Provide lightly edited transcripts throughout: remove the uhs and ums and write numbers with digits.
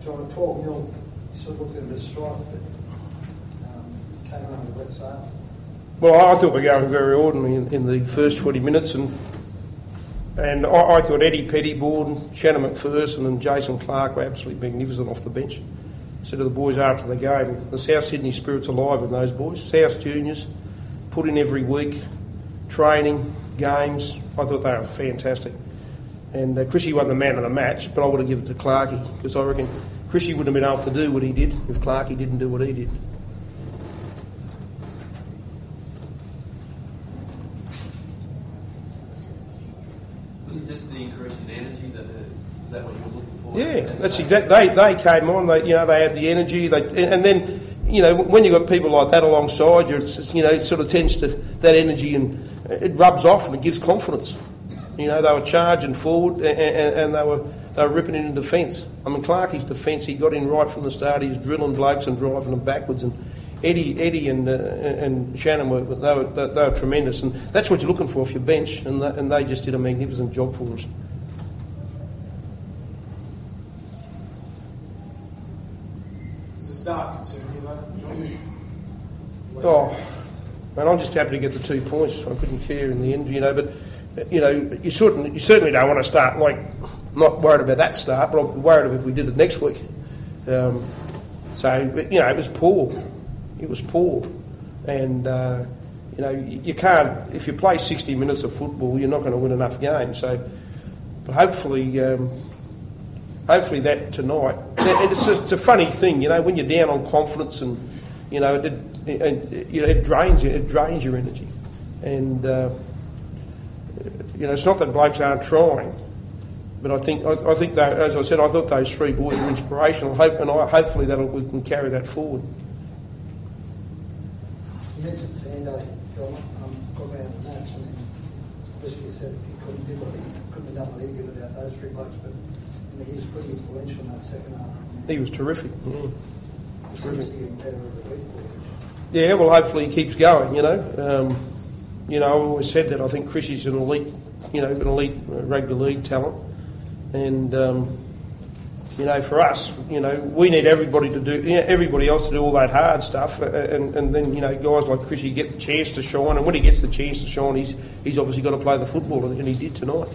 John, at 12 nil, you sort of looked at him as strife, but came on with a wet sail. Well, I thought we were going very ordinary in the first 20 minutes, and I thought Eddie Pettybourne, Shannon McPherson and Jason Clark were absolutely magnificent off the bench. I said to the boys after the game, the South Sydney spirit's alive in those boys. South juniors, put in every week, training, games. I thought they were fantastic. And Chrissy won the man of the match, but I would have given it to Clarkey, because I reckon Chrissy wouldn't have been able to do what he did if Clarkey didn't do what he did. Just the increase in energy, is that what you were looking for? Yeah, that's exactly. They came on. They had the energy. And then when you got people like that alongside you, it sort of tends to that energy and it rubs off and it gives confidence. They were charging forward and they were ripping in defence. I mean, Clarkey's defence, he got in right from the start. He was drilling blokes and driving them backwards. And Eddie and Shannon they were tremendous, and that's what you're looking for if you bench, and they just did a magnificent job for us. Does the start concern you, though, John? Oh, man, I'm just happy to get the 2 points. I couldn't care in the end, but you certainly don't want to start not worried about that start, but I'm worried if we did it next week. It was poor. It was poor, and you can't. If you play 60 minutes of football, you're not going to win enough games. So, but hopefully that tonight. And it's a funny thing, when you're down on confidence, and it drains you. It drains your energy, and it's not that blokes aren't trying, but I think that, as I said, I thought those 3 boys were inspirational. Hopefully we can carry that forward. You mentioned Sando, John, got around the match, and obviously you said he couldn't have done what he did without those 3 blokes, but he was pretty influential in that second half. He was terrific. He seems to be getting better every week. Yeah, well, hopefully he keeps going. I've always said that I think Chrissy's an elite rugby league talent, and for us, we need everybody else to do all that hard stuff, and then guys like Chrissy get the chance to shine, and when he gets the chance to shine, he's obviously got to play the football, and he did tonight.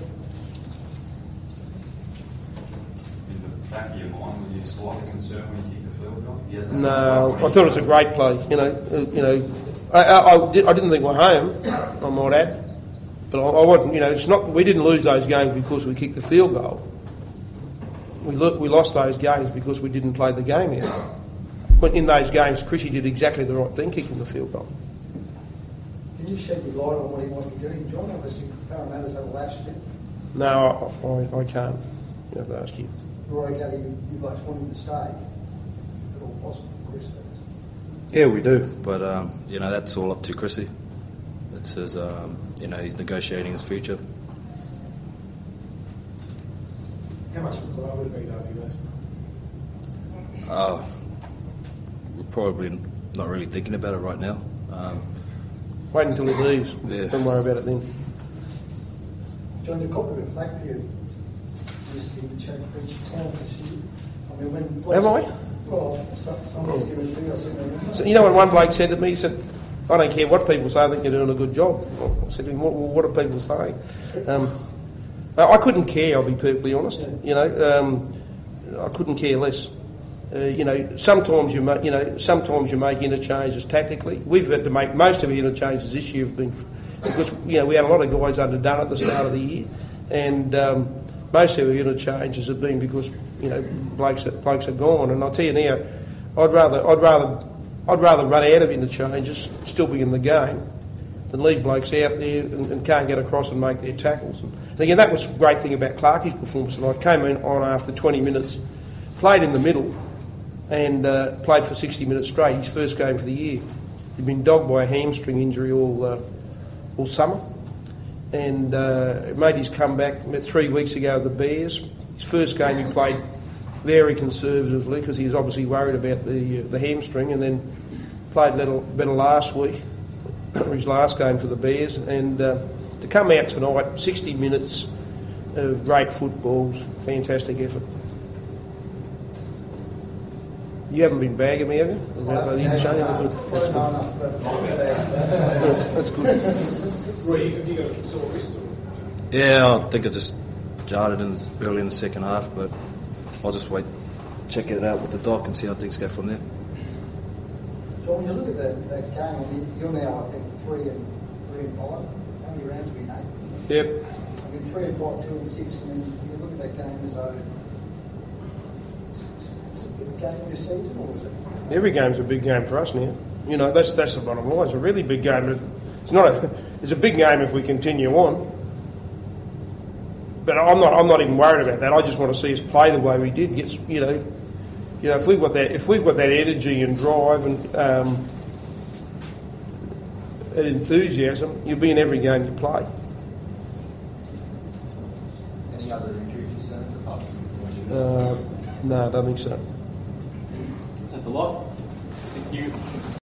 In the back of your mind, were you slightly concerned when you kicked the field goal? No, I thought it was a great play. I didn't think we're home, I might add, but I wasn't. It's not. We didn't lose those games because we kicked the field goal. We lost those games because we didn't play the game out. But in those games, Chrissy did exactly the right thing, kicking the field goal. Can you shed your light on what he might be doing, John? Obviously, Parramatta's have a lash a bit. No, I can't. You have to ask him. Rory Gather, you blokes want him to stay. If at all possible, Chris, that is. Yeah, we do, but that's all up to Chrissy. It says he's negotiating his future. How much of a blow would it be, though, if you left? We're probably not really thinking about it right now. Wait until he leaves. Yeah. Don't worry about it then. John, you've got a bit of flack for you. Used to be the town this year. I mean, when Am I? Well, someone's given it to you. I said, So, what one bloke said to me? He said, "I don't care what people say. I think you're doing a good job." I said to him, "What are people saying?" I couldn't care. I'll be perfectly honest. I couldn't care less. Sometimes you make interchanges tactically. We've had to make most of the interchanges this year have been because we had a lot of guys underdone at the start of the year, and most of the interchanges have been because blokes are gone. And I'll tell you now, I'd rather run out of interchanges, still be in the game, than leave blokes out there and can't get across and make their tackles. And again, that was a great thing about Clarkey's performance tonight. Came in on after 20 minutes, played in the middle, and played for 60 minutes straight. His first game for the year. He'd been dogged by a hamstring injury all summer, and made his comeback about 3 weeks ago with the Bears. His first game he played very conservatively because he was obviously worried about the hamstring, and then played better last week, his last game for the Bears, and to come out tonight, 60 minutes of great football, fantastic effort. You haven't been bagging me, have you? About Ian Shea? Good. That's good. No, but That's good. Roy, have you got a sore wrist? Or? Yeah, I think I just jarred it early in the second half, but I'll just check it out with the doc and see how things go from there. So when you look at that game, I mean, you're now, I think, 3 and 5. How many rounds have we made? Yep. I mean, 3 and 5, 2 and 6, and then you look at that game as though it's a big game of your season, or is it? Every game's a big game for us now. You know, that's the bottom line. It's a really big game. It's a big game if we continue on. But I'm not even worried about that. I just want to see us play the way we did. If we've got that energy and drive and enthusiasm, you'll be in every game you play. Any other injury concerns apart from No, I don't think so. Is that the lot? Thank you.